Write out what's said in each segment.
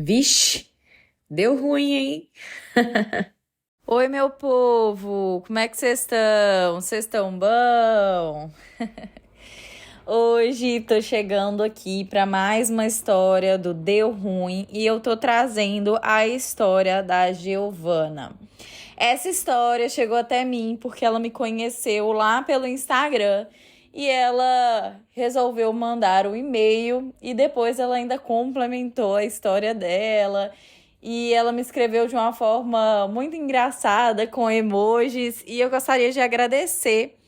Vixe, deu ruim, hein? Oi, meu povo, como é que vocês estão? Vocês estão bom? Hoje tô chegando aqui para mais uma história do Deu Ruim e eu tô trazendo a história da Giovana. Essa história chegou até mim porque ela me conheceu lá pelo Instagram e ela resolveu mandar o e-mail e depois ela ainda complementou a história dela. E ela me escreveu de uma forma muito engraçada, com emojis, e eu gostaria de agradecer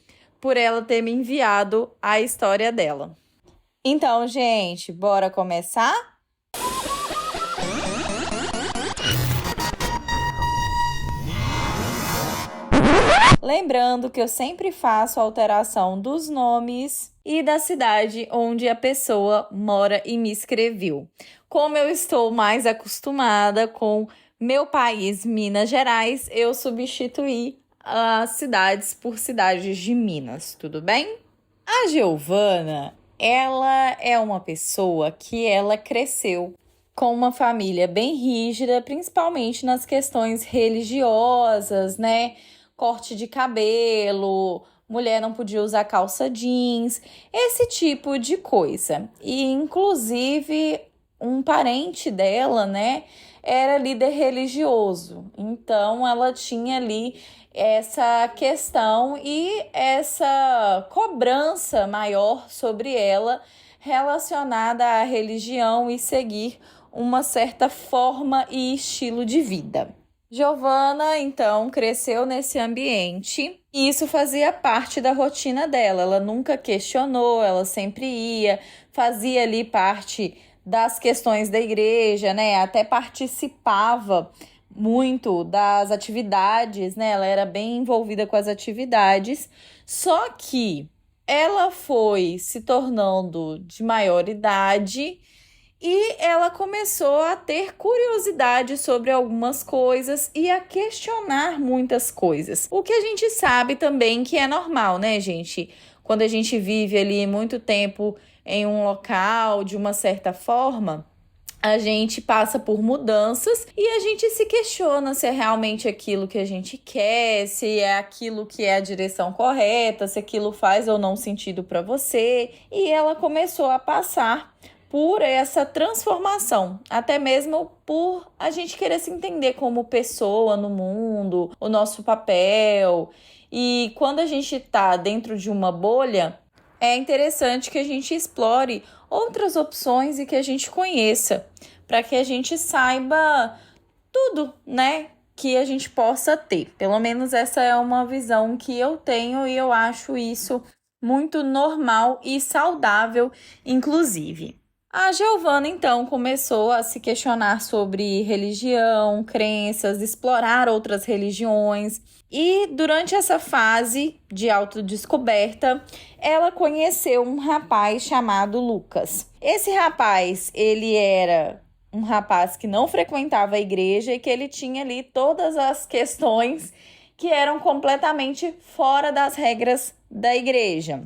por ela ter me enviado a história dela. Então, gente, bora começar? Lembrando que eu sempre faço alteração dos nomes e da cidade onde a pessoa mora e me escreveu. Como eu estou mais acostumada com meu país, Minas Gerais, eu substituí as cidades por cidades de Minas, tudo bem? A Giovana, ela é uma pessoa que ela cresceu com uma família bem rígida, principalmente nas questões religiosas, né? Corte de cabelo, mulher não podia usar calça jeans, esse tipo de coisa. E, inclusive, um parente dela, né, era líder religioso. Então, ela tinha ali essa questão e essa cobrança maior sobre ela relacionada à religião e seguir uma certa forma e estilo de vida. Giovana, então, cresceu nesse ambiente e isso fazia parte da rotina dela. Ela nunca questionou, ela sempre ia, fazia ali parte das questões da igreja, né? Até participava muito das atividades, né? Ela era bem envolvida com as atividades, só que ela foi se tornando de maior idade e ela começou a ter curiosidade sobre algumas coisas e a questionar muitas coisas. O que a gente sabe também que é normal, né, gente? Quando a gente vive ali muito tempo em um local, de uma certa forma, a gente passa por mudanças e a gente se questiona se é realmente aquilo que a gente quer, se é aquilo que é a direção correta, se aquilo faz ou não sentido para você. E ela começou a passar por essa transformação, até mesmo por a gente querer se entender como pessoa no mundo, o nosso papel. E quando a gente está dentro de uma bolha, é interessante que a gente explore outras opções e que a gente conheça, para que a gente saiba tudo, né, que a gente possa ter. Pelo menos essa é uma visão que eu tenho e eu acho isso muito normal e saudável, inclusive. A Giovana, então, começou a se questionar sobre religião, crenças, explorar outras religiões. E durante essa fase de autodescoberta, ela conheceu um rapaz chamado Lucas. Esse rapaz, ele era um rapaz que não frequentava a igreja e que ele tinha ali todas as questões que eram completamente fora das regras da igreja.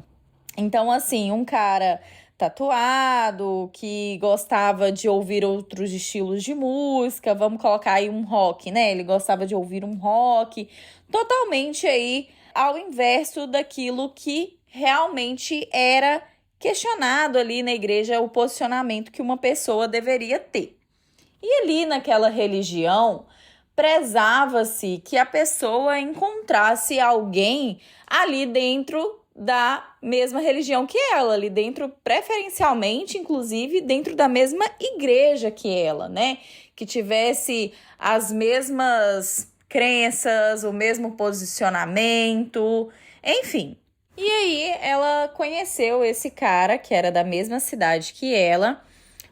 Então, assim, um cara tatuado, que gostava de ouvir outros estilos de música, vamos colocar aí um rock, né? Ele gostava de ouvir um rock, totalmente aí ao inverso daquilo que realmente era questionado ali na igreja, o posicionamento que uma pessoa deveria ter. E ali naquela religião, prezava-se que a pessoa encontrasse alguém ali dentro da mesma religião que ela, ali dentro, preferencialmente, inclusive, dentro da mesma igreja que ela, né? Que tivesse as mesmas crenças, o mesmo posicionamento, enfim. E aí ela conheceu esse cara que era da mesma cidade que ela,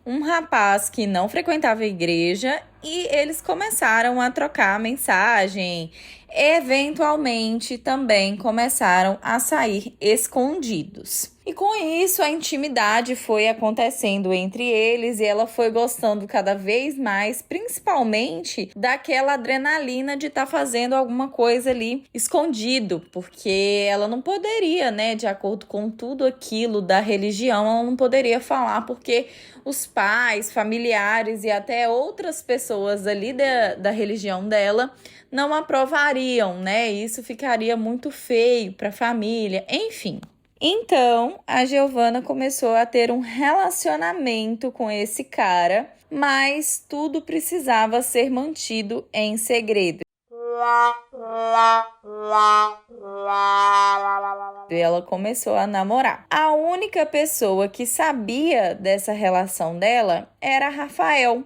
um rapaz que não frequentava a igreja, e eles começaram a trocar mensagem. Eventualmente também começaram a sair escondidos. E com isso, a intimidade foi acontecendo entre eles e ela foi gostando cada vez mais, principalmente daquela adrenalina de estar fazendo alguma coisa ali escondido, porque ela não poderia, né, de acordo com tudo aquilo da religião, ela não poderia falar, porque os pais, familiares e até outras pessoas ali da religião dela não aprovariam, né? Isso ficaria muito feio para a família, enfim. Então, a Giovanna começou a ter um relacionamento com esse cara, mas tudo precisava ser mantido em segredo. Ela começou a namorar. A única pessoa que sabia dessa relação dela era Rafael,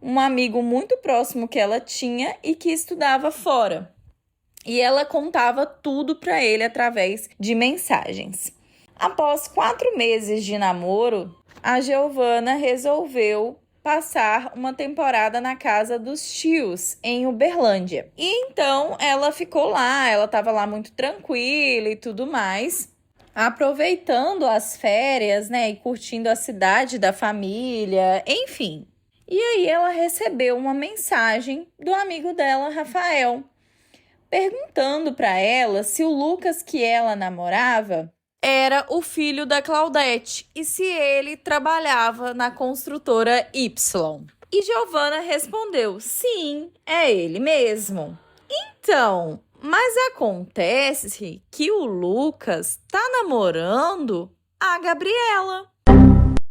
um amigo muito próximo que ela tinha e que estudava fora. E ela contava tudo para ele através de mensagens. Após 4 meses de namoro, a Giovanna resolveu passar uma temporada na casa dos tios, em Uberlândia. E então ela ficou lá, ela estava lá muito tranquila e tudo mais, aproveitando as férias, né, e curtindo a cidade da família, enfim. E aí ela recebeu uma mensagem do amigo dela, Rafael, perguntando para ela se o Lucas que ela namorava era o filho da Claudete e se ele trabalhava na construtora Y. E Giovanna respondeu: sim, é ele mesmo. Então, mas acontece que o Lucas tá namorando a Gabriela.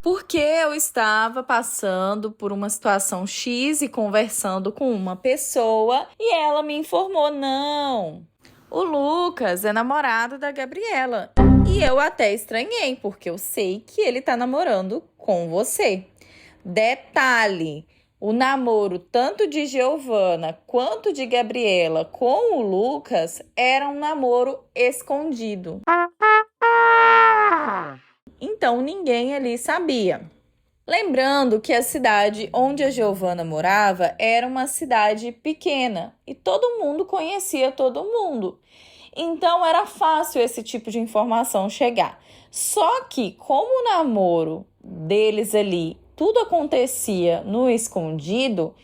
Porque eu estava passando por uma situação X e conversando com uma pessoa e ela me informou: não, o Lucas é namorado da Gabriela. E eu até estranhei, porque eu sei que ele tá namorando com você. Detalhe, o namoro tanto de Giovanna quanto de Gabriela com o Lucas era um namoro escondido. Então ninguém ali sabia. Lembrando que a cidade onde a Giovanna morava era uma cidade pequena e todo mundo conhecia todo mundo. Então era fácil esse tipo de informação chegar. Só que como o namoro deles ali, tudo acontecia no escondido,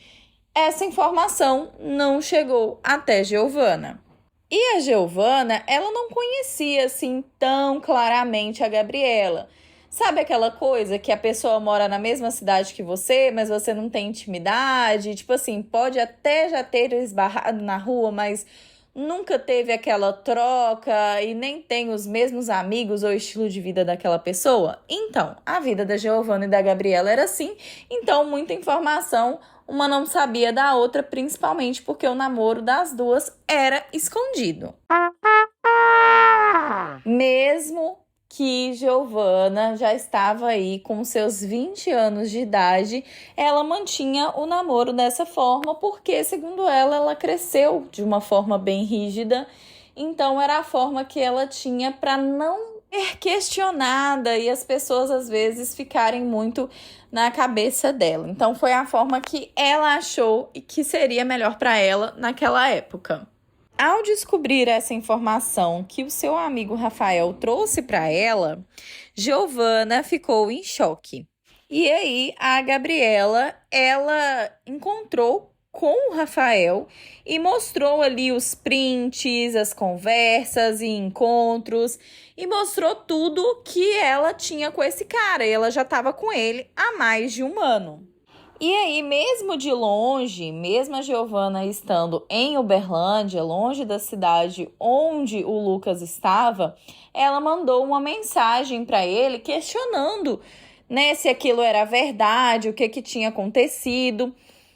essa informação não chegou até Giovanna. E a Giovanna, ela não conhecia assim tão claramente a Gabriela. Sabe aquela coisa que a pessoa mora na mesma cidade que você, mas você não tem intimidade? Tipo assim, pode até já ter esbarrado na rua, mas nunca teve aquela troca e nem tem os mesmos amigos ou estilo de vida daquela pessoa? Então, a vida da Giovanna e da Gabriela era assim. Então, muita informação uma não sabia da outra, principalmente porque o namoro das duas era escondido. Mesmo que Giovanna já estava aí com seus 20 anos de idade, ela mantinha o namoro dessa forma porque, segundo ela, ela cresceu de uma forma bem rígida. Então, era a forma que ela tinha para não ser questionada e as pessoas, às vezes, ficarem muito na cabeça dela. Então, foi a forma que ela achou e que seria melhor para ela naquela época. Ao descobrir essa informação que o seu amigo Rafael trouxe para ela, Giovanna ficou em choque. E aí, a Gabriela, ela encontrou com o Rafael e mostrou ali os prints, as conversas e encontros e mostrou tudo que ela tinha com esse cara. E ela já estava com ele há mais de um ano. E aí, mesmo de longe, mesmo a Giovanna estando em Uberlândia, longe da cidade onde o Lucas estava, ela mandou uma mensagem para ele questionando, né, se aquilo era verdade, o que tinha acontecido.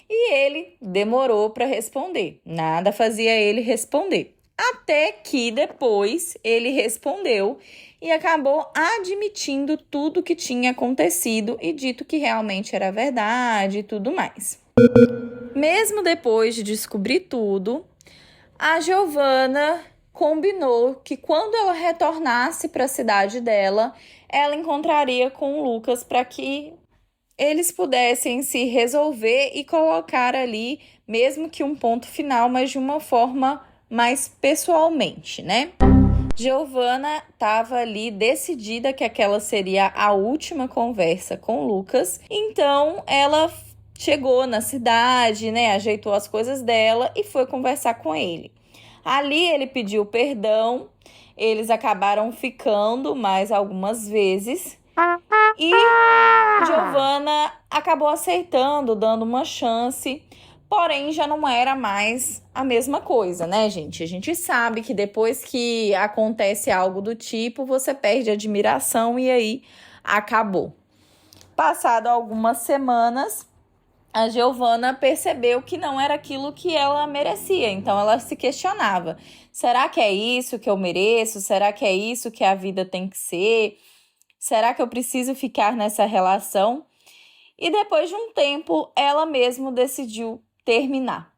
E ele demorou para responder. Nada fazia ele responder. Até que depois ele respondeu e acabou admitindo tudo que tinha acontecido e dito que realmente era verdade e tudo mais. Mesmo depois de descobrir tudo, a Giovanna combinou que quando ela retornasse para a cidade dela, ela encontraria com o Lucas para que eles pudessem se resolver e colocar ali, mesmo que um ponto final, mas de uma forma mais pessoalmente, né? Giovana estava ali decidida que aquela seria a última conversa com o Lucas, então ela chegou na cidade, né, ajeitou as coisas dela e foi conversar com ele. Ali ele pediu perdão, eles acabaram ficando mais algumas vezes e Giovana acabou aceitando, dando uma chance. Porém, já não era mais a mesma coisa, né, gente? A gente sabe que depois que acontece algo do tipo, você perde a admiração e aí acabou. Passado algumas semanas, a Giovana percebeu que não era aquilo que ela merecia. Então, ela se questionava. Será que é isso que eu mereço? Será que é isso que a vida tem que ser? Será que eu preciso ficar nessa relação? E depois de um tempo, ela mesma decidiu terminar.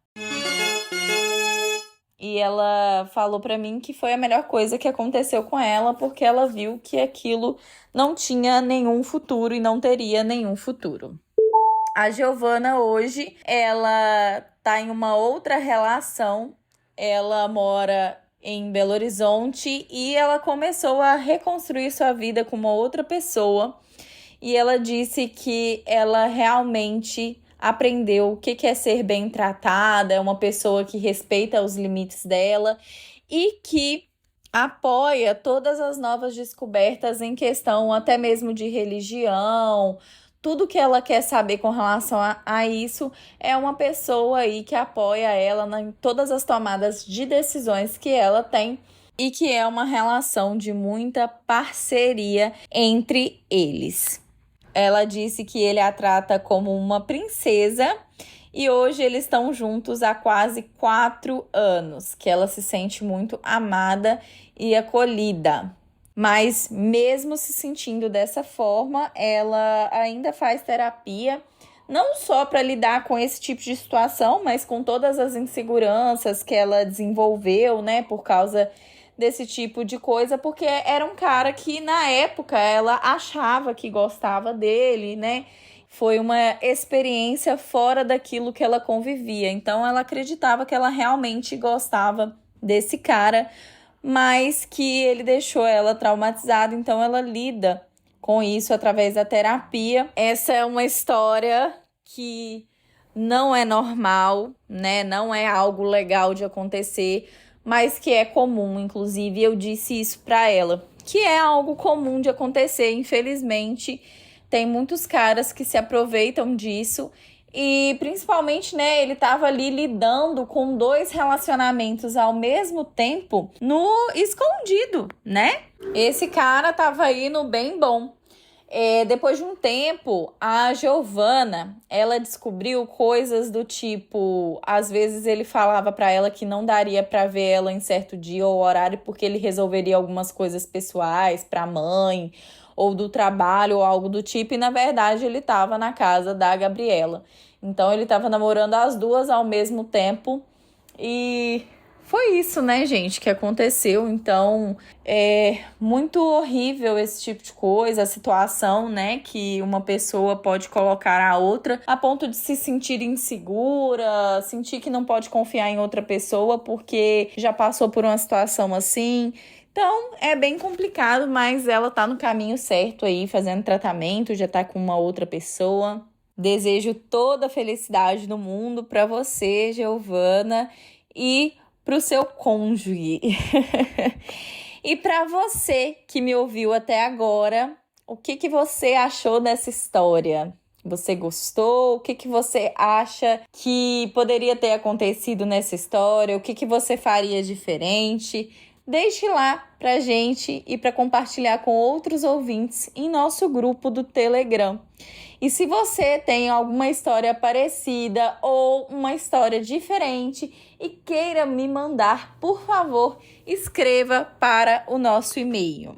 E ela falou pra mim que foi a melhor coisa que aconteceu com ela, porque ela viu que aquilo não tinha nenhum futuro e não teria nenhum futuro. A Giovana hoje, ela tá em uma outra relação, ela mora em Belo Horizonte e ela começou a reconstruir sua vida com uma outra pessoa. E ela disse que ela realmente aprendeu o que é ser bem tratada, é uma pessoa que respeita os limites dela e que apoia todas as novas descobertas em questão até mesmo de religião. Tudo que ela quer saber com relação a isso é uma pessoa aí que apoia ela em todas as tomadas de decisões que ela tem e que é uma relação de muita parceria entre eles. Ela disse que ele a trata como uma princesa e hoje eles estão juntos há quase 4 anos, que ela se sente muito amada e acolhida. Mas mesmo se sentindo dessa forma, ela ainda faz terapia, não só para lidar com esse tipo de situação, mas com todas as inseguranças que ela desenvolveu, né, por causa desse tipo de coisa, porque era um cara que na época ela achava que gostava dele, né? Foi uma experiência fora daquilo que ela convivia. Então ela acreditava que ela realmente gostava desse cara, mas que ele deixou ela traumatizada, então ela lida com isso através da terapia. Essa é uma história que não é normal, né? Não é algo legal de acontecer, mas que é comum. Inclusive, eu disse isso para ela, que é algo comum de acontecer. Infelizmente, tem muitos caras que se aproveitam disso e, principalmente, né, ele tava ali lidando com 2 relacionamentos ao mesmo tempo no escondido, né? Esse cara tava aí no bem bom. Depois de um tempo, a Giovana, ela descobriu coisas do tipo, às vezes ele falava pra ela que não daria pra ver ela em certo dia ou horário porque ele resolveria algumas coisas pessoais pra mãe ou do trabalho ou algo do tipo, e na verdade ele tava na casa da Gabriela. Então ele tava namorando as duas ao mesmo tempo e foi isso, né, gente, que aconteceu. Então, é muito horrível esse tipo de coisa, a situação, né, que uma pessoa pode colocar a outra a ponto de se sentir insegura, sentir que não pode confiar em outra pessoa porque já passou por uma situação assim. Então, é bem complicado, mas ela tá no caminho certo aí, fazendo tratamento, já tá com uma outra pessoa. Desejo toda a felicidade do mundo pra você, Giovana, e pro seu cônjuge. E para você que me ouviu até agora, o que você achou dessa história? Você gostou? O que você acha que poderia ter acontecido nessa história? O que você faria diferente? Deixe lá pra gente e para compartilhar com outros ouvintes em nosso grupo do Telegram. E se você tem alguma história parecida ou uma história diferente e queira me mandar, por favor, escreva para o nosso e-mail.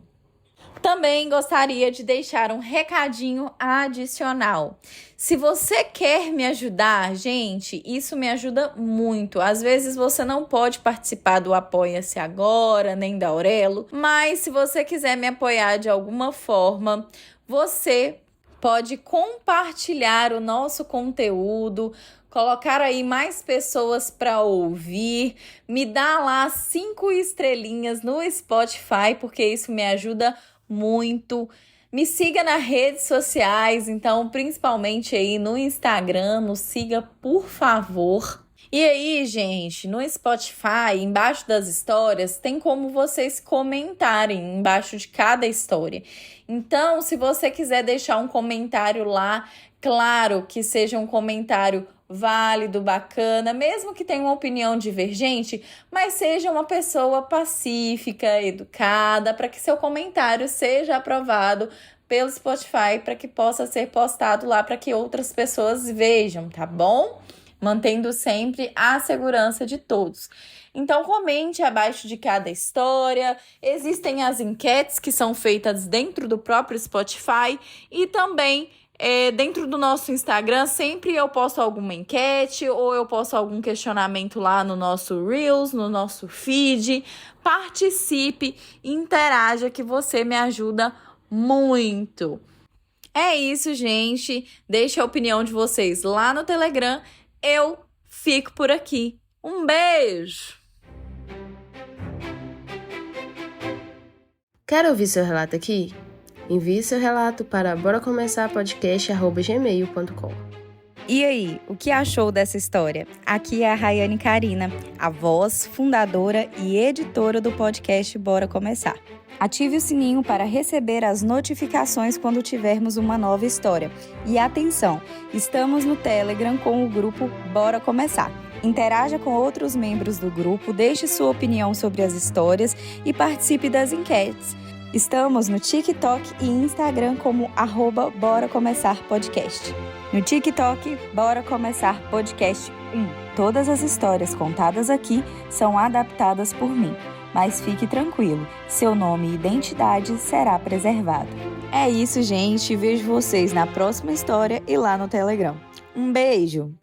Também gostaria de deixar um recadinho adicional. Se você quer me ajudar, gente, isso me ajuda muito. Às vezes você não pode participar do Apoia-se Agora, nem da Aurelo, mas se você quiser me apoiar de alguma forma, você pode compartilhar o nosso conteúdo colocar aí mais pessoas para ouvir, me dá lá 5 estrelinhas no Spotify, porque isso me ajuda muito. Me siga nas redes sociais, então principalmente aí no Instagram, nos siga por favor. E aí, gente, no Spotify, embaixo das histórias, tem como vocês comentarem embaixo de cada história. Então, se você quiser deixar um comentário lá, claro que seja um comentário válido, bacana, mesmo que tenha uma opinião divergente, mas seja uma pessoa pacífica, educada, para que seu comentário seja aprovado pelo Spotify, para que possa ser postado lá para que outras pessoas vejam, tá bom? Mantendo sempre a segurança de todos. Então, comente abaixo de cada história. Existem as enquetes que são feitas dentro do próprio Spotify e também dentro do nosso Instagram, sempre eu posto alguma enquete ou eu posto algum questionamento lá no nosso Reels, no nosso feed. Participe, interaja que você me ajuda muito. É isso, gente. Deixe a opinião de vocês lá no Telegram. Eu fico por aqui. Um beijo! Quer ouvir seu relato aqui? Envie seu relato para boracomeçarpodcast@gmail.com. E aí, o que achou dessa história? Aqui é a Rayane Karina, a voz, fundadora e editora do podcast Bora Começar. Ative o sininho para receber as notificações quando tivermos uma nova história. E atenção, estamos no Telegram com o grupo Bora Começar. Interaja com outros membros do grupo, deixe sua opinião sobre as histórias e participe das enquetes. Estamos no TikTok e Instagram como @BoraComeçarPodcast. No TikTok, Bora Começar Podcast 1. Todas as histórias contadas aqui são adaptadas por mim. Mas fique tranquilo, seu nome e identidade será preservado. É isso, gente. Vejo vocês na próxima história e lá no Telegram. Um beijo!